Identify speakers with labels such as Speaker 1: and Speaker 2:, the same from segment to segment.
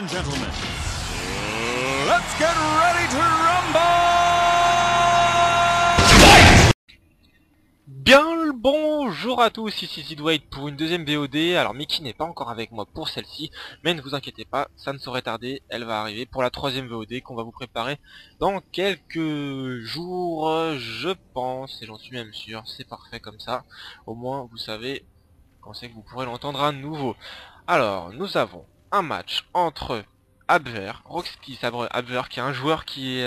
Speaker 1: and gentlemen, let's get ready to rumble!
Speaker 2: Bien le bonjour à tous, ici Zidwade pour une deuxième VOD. Alors Mickey n'est pas encore avec moi pour celle-ci, mais ne vous inquiétez pas, ça ne saurait tarder, elle va arriver pour la troisième VOD qu'on va vous préparer dans quelques jours, je pense, et j'en suis même sûr, c'est parfait comme ça. Au moins vous savez quand c'est que vous pourrez l'entendre à nouveau. Alors, nous avons un match entre Abwehr, Roxy Sabre Abwehr, qui est un joueur qui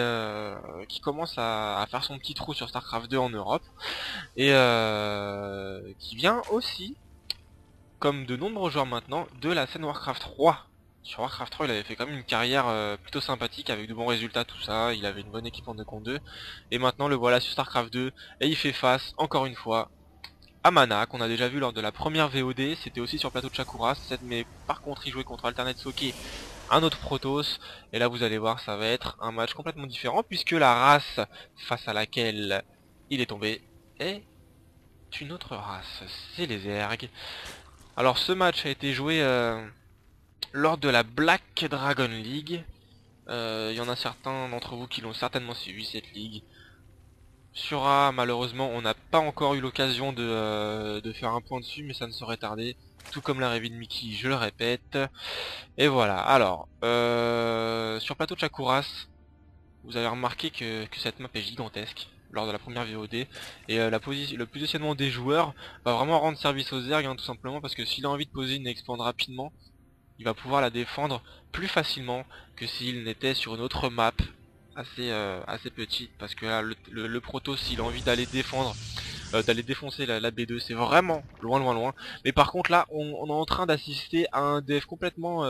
Speaker 2: commence à faire son petit trou sur StarCraft 2 en Europe, et qui vient aussi, comme de nombreux joueurs maintenant, de la scène Warcraft 3. Sur Warcraft 3, il avait fait quand même une carrière plutôt sympathique, avec de bons résultats, tout ça, il avait une bonne équipe en 2 contre 2, et maintenant le voilà sur StarCraft 2, et il fait face, encore une fois, à Mana, qu'on a déjà vu lors de la première VOD, c'était aussi sur plateau de Shakuras, mais par contre il jouait contre Alternate Soke, un autre Protoss, et là vous allez voir, ça va être un match complètement différent, puisque la race face à laquelle il est tombé est une autre race, c'est les Zerg. Alors ce match a été joué lors de la Black Dragon League, il y en a certains d'entre vous qui l'ont certainement suivi cette ligue. Sur A, malheureusement, on n'a pas encore eu l'occasion de faire un point dessus, mais ça ne saurait tarder. Tout comme l'arrivée de Mickey, je le répète. Et voilà, alors, sur plateau de Shakuras, vous avez remarqué que cette map est gigantesque lors de la première VOD. Et le positionnement des joueurs va vraiment rendre service aux Zerg, hein, tout simplement, parce que s'il a envie de poser une expand rapidement, il va pouvoir la défendre plus facilement que s'il n'était sur une autre map assez petite, parce que là le Protoss, s'il a envie d'aller défendre, d'aller défoncer la B2, c'est vraiment loin. Mais par contre là on est en train d'assister à un dev complètement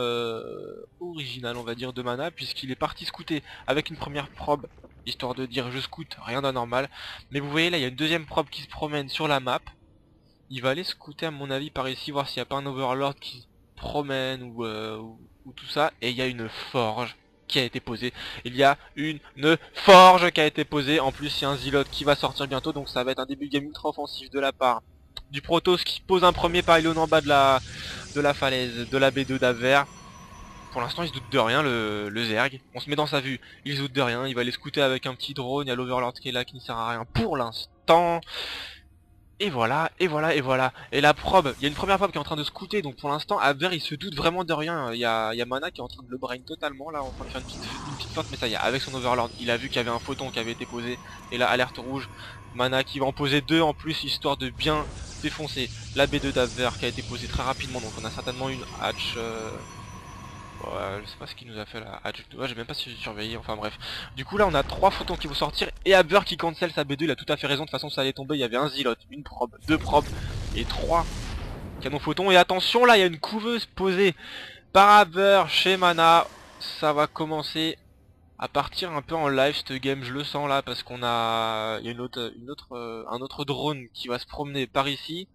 Speaker 2: original, on va dire, de Mana, puisqu'il est parti scouter avec une première probe, histoire de dire je scoute, rien d'anormal. Mais vous voyez là il y a une deuxième probe qui se promène sur la map. Il va aller scouter à mon avis par ici, voir s'il n'y a pas un Overlord qui se promène ou tout ça. Et il y a une forge qui a été posée. Il y a une forge qui a été posée. En plus il y a un Zilot qui va sortir bientôt. Donc ça va être un début de game ultra offensif de la part du Protoss, qui pose un premier pylône en bas de la falaise de la B2 d'Abwehr. Pour l'instant il se doute de rien, le Zerg. On se met dans sa vue, il se doute de rien. Il va aller scouter avec un petit drone. Il y a l'Overlord qui est là, qui ne sert à rien pour l'instant. Et voilà. Et la probe, il y a une première probe qui est en train de scouter, donc pour l'instant Abwehr il se doute vraiment de rien. Il y a Mana qui est en train de le brain totalement là, en train de faire une petite feinte, mais ça y est, avec son Overlord, il a vu qu'il y avait un photon qui avait été posé, et là alerte rouge, Mana qui va en poser deux en plus, histoire de bien défoncer la B2 d'Abwehr qui a été posée très rapidement, donc on a certainement une hatch. Ouais, je sais pas ce qu'il nous a fait là. Ouais, j'ai même pas surveillé, enfin bref. Du coup là on a 3 photons qui vont sortir, et Abwehr qui cancel sa B2, il a tout à fait raison, de toute façon ça allait tomber, il y avait un Zilot, une probe, 2 probes, et 3 canons photons. Et attention là, il y a une couveuse posée par Abwehr chez Mana. Ça va commencer à partir un peu en live cette game, je le sens là, parce qu'on a... il y a un autre drone qui va se promener par ici.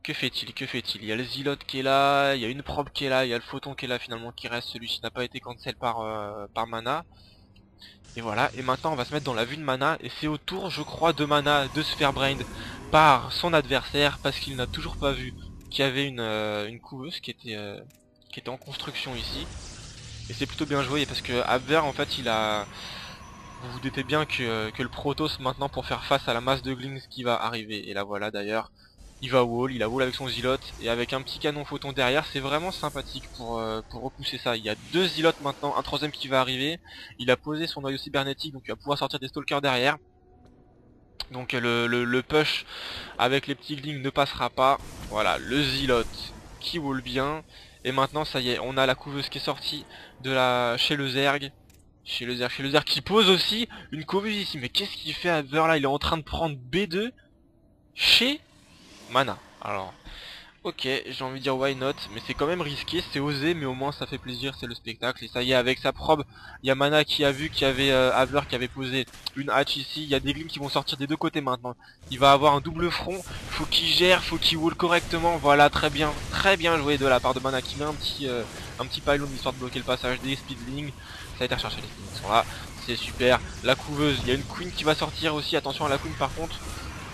Speaker 2: Que fait-il? Il y a le Zilot qui est là, il y a une probe qui est là, il y a le photon qui est là finalement qui reste, celui-ci n'a pas été cancel par Mana. Et voilà, et maintenant on va se mettre dans la vue de Mana, et c'est au tour je crois de Mana de se faire brain par son adversaire, parce qu'il n'a toujours pas vu qu'il y avait une couveuse qui était en construction ici. Et c'est plutôt bien joué, parce que Abwehr en fait il a... Vous vous doutez bien que le Protoss maintenant, pour faire face à la masse de Glings qui va arriver, et là voilà d'ailleurs, il va wall, il a wall avec son Zilot, et avec un petit canon photon derrière, c'est vraiment sympathique pour repousser ça. Il y a 2 Zilots maintenant, un troisième qui va arriver, il a posé son noyau cybernétique, donc il va pouvoir sortir des stalkers derrière. Donc le push avec les petits glings ne passera pas. Voilà, le Zilot qui wall bien, et maintenant ça y est, on a la couveuse qui est sortie de chez le Zerg. Chez le Zerg qui pose aussi une couveuse ici. Mais qu'est-ce qu'il fait à Abwehr là? Il est en train de prendre B2 chez Mana. Alors, ok, j'ai envie de dire why not, mais c'est quand même risqué, c'est osé, mais au moins ça fait plaisir, c'est le spectacle. Et ça y est, avec sa probe, il y a Mana qui a vu qu'il y avait Abwehr qui avait posé une hatch ici. Il y a des glims qui vont sortir des deux côtés maintenant. Il va avoir un double front, faut qu'il gère, faut qu'il wall correctement. Voilà, très bien joué de la part de Mana, qui met un petit pylône histoire de bloquer le passage des speedlings. Ça a été recherché, les speedlings sont là, c'est super. La couveuse, il y a une queen qui va sortir aussi, attention à la queen par contre.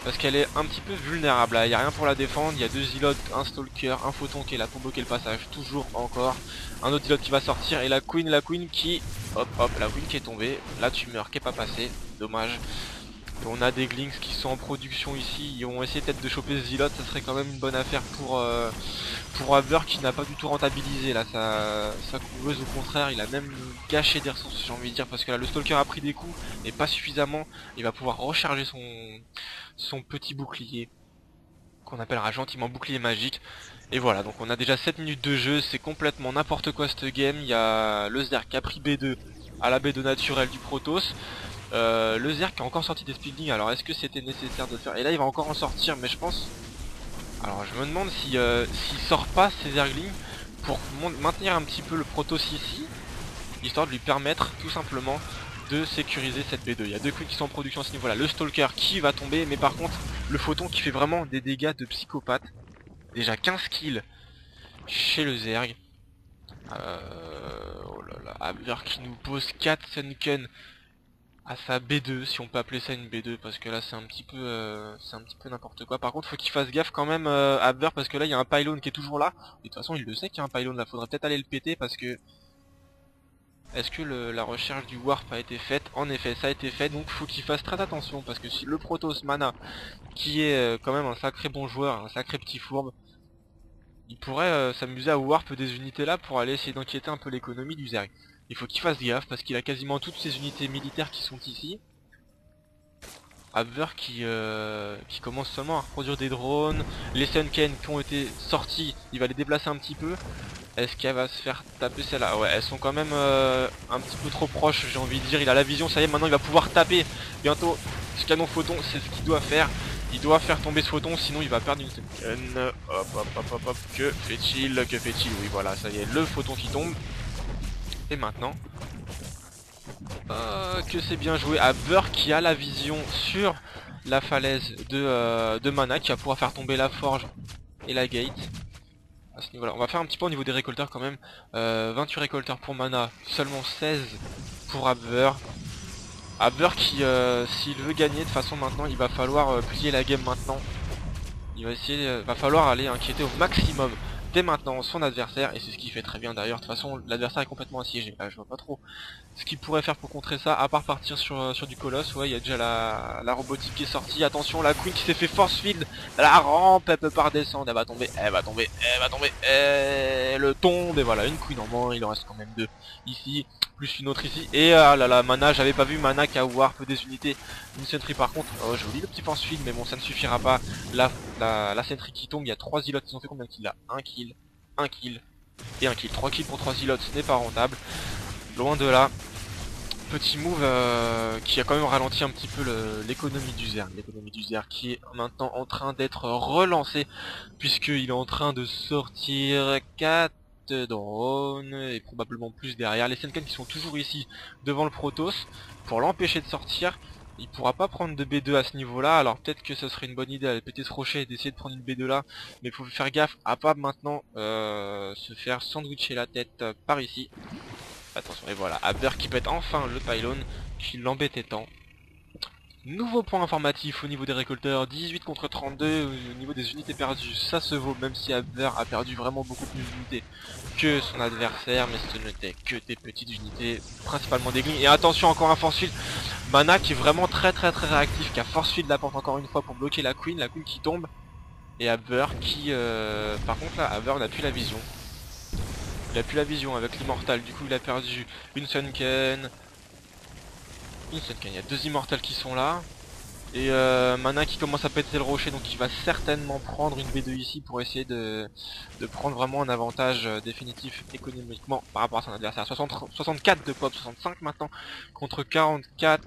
Speaker 2: parce qu'elle est un petit peu vulnérable là. Il n'y a rien pour la défendre, il y a 2 Zealots, un Stalker, un Photon qui est là pour bloquer le passage, toujours encore. Un autre Zealot qui va sortir et la Queen qui... Hop hop, la Queen qui est tombée, là tu meurs, qui est pas passé, dommage. Et on a des Glinks qui sont en production ici, ils vont essayer peut-être de choper ce Zealot, ça serait quand même une bonne affaire pour Abwehr qui n'a pas du tout rentabilisé là sa couveuse, au contraire il a même gâché des ressources j'ai envie de dire, parce que là le Stalker a pris des coups mais pas suffisamment, il va pouvoir recharger son petit bouclier qu'on appellera gentiment bouclier magique. Et voilà, donc on a déjà 7 minutes de jeu, c'est complètement n'importe quoi cette game. Il y a le Zerg qui a pris B2 à la B2 naturelle du Protoss. Le Zerg qui a encore sorti des Speedlings, alors est-ce que c'était nécessaire de le faire? Et là il va encore en sortir, mais je pense... Alors je me demande si s'il sort pas ces Zerglings pour maintenir un petit peu le Protoss ici, histoire de lui permettre tout simplement de sécuriser cette B2. Il y a 2 queens qui sont en production à ce niveau là, le Stalker qui va tomber, mais par contre le Photon qui fait vraiment des dégâts de psychopathe. Déjà 15 kills chez le Zerg. Oh là là, Abwehr qui nous pose 4 Sunken à sa B2, si on peut appeler ça une B2, parce que là c'est un petit peu n'importe quoi. Par contre faut qu'il fasse gaffe quand même Abwehr, parce que là il y a un pylône qui est toujours là. Et de toute façon il le sait qu'il y a un pylône là, faudrait peut-être aller le péter parce que... Est-ce que la recherche du warp a été faite? En effet, ça a été fait, donc faut qu'il fasse très attention, parce que si le Protoss Mana, qui est quand même un sacré bon joueur, un sacré petit fourbe, il pourrait s'amuser à warp des unités là pour aller essayer d'enquêter un peu l'économie du Zerg. Il faut qu'il fasse gaffe, parce qu'il a quasiment toutes ses unités militaires qui sont ici. Abwehr qui commence seulement à reproduire des drones, les Sunken qui ont été sortis, il va les déplacer un petit peu. Est-ce qu'elle va se faire taper celle-là? Ouais, elles sont quand même un petit peu trop proches, j'ai envie de dire. Il a la vision, ça y est, maintenant il va pouvoir taper bientôt. Ce canon Photon, c'est ce qu'il doit faire. Il doit faire tomber ce Photon, sinon il va perdre une Sunken. Hop, hop, hop, hop, hop. Que fait-il? Que fait-il? Oui, voilà, ça y est, le Photon qui tombe. Et maintenant... que c'est bien joué. Abwehr qui a la vision sur la falaise de Mana, qui va pouvoir faire tomber la forge et la gate. À ce niveau là, on va faire un petit peu au niveau des récolteurs quand même. 28 récolteurs pour Mana, seulement 16 pour Abwehr. Abwehr qui, s'il veut gagner de toute façon maintenant, il va falloir plier la game maintenant. Il va essayer, va falloir aller inquiéter au maximum dès maintenant son adversaire, et c'est ce qu'il fait très bien d'ailleurs. De toute façon l'adversaire est complètement assiégé, là je vois pas trop ce qu'il pourrait faire pour contrer ça, à part partir sur du colosse. Ouais, il y a déjà la robotique qui est sortie. Attention, la Queen qui s'est fait force field, la rampe, elle peut pas redescendre, elle va tomber, elle va tomber, elle va tomber, elle tombe, et voilà, une Queen en moins, il en reste quand même 2 ici, plus une autre ici, et ah là là, Mana, j'avais pas vu Mana qui a warp des unités, une sentry par contre, oh joli le petit force field, mais bon ça ne suffira pas, la sentry qui tombe, il y a 3 Zealots, ils ont fait combien de kills là? 1 kill, 1 kill, et 1 kill, 3 kills pour 3 Zealots, ce n'est pas rentable, loin de là. Petit move qui a quand même ralenti un petit peu l'économie du Zerg. L'économie du Zerg qui est maintenant en train d'être relancée, puisqu'il est en train de sortir 4 drones et probablement plus derrière. Les Senken qui sont toujours ici devant le Protoss pour l'empêcher de sortir. Il pourra pas prendre de B2 à ce niveau là, alors peut-être que ce serait une bonne idée d'aller péter ce rocher et d'essayer de prendre une B2 là, mais il faut faire gaffe à pas maintenant se faire sandwicher la tête par ici. Attention, et voilà, Abwehr qui pète enfin le pylône qui l'embêtait tant. Nouveau point informatif au niveau des récolteurs, 18 contre 32 au niveau des unités perdues, ça se vaut, même si Abwehr a perdu vraiment beaucoup plus d'unités que son adversaire, mais ce n'était que des petites unités, principalement des glings. Et attention, encore un force field, Mana qui est vraiment très réactif, qui a force field la porte encore une fois pour bloquer la Queen qui tombe, et Abwehr qui, par contre là, Abwehr n'a plus la vision. Il a plus la vision avec l'immortal, du coup il a perdu une Sunken. Il y a 2 immortals qui sont là. Et Mana qui commence à péter le rocher, donc il va certainement prendre une B2 ici pour essayer de prendre vraiment un avantage définitif économiquement par rapport à son adversaire. 64 de pop, 65 maintenant contre 44.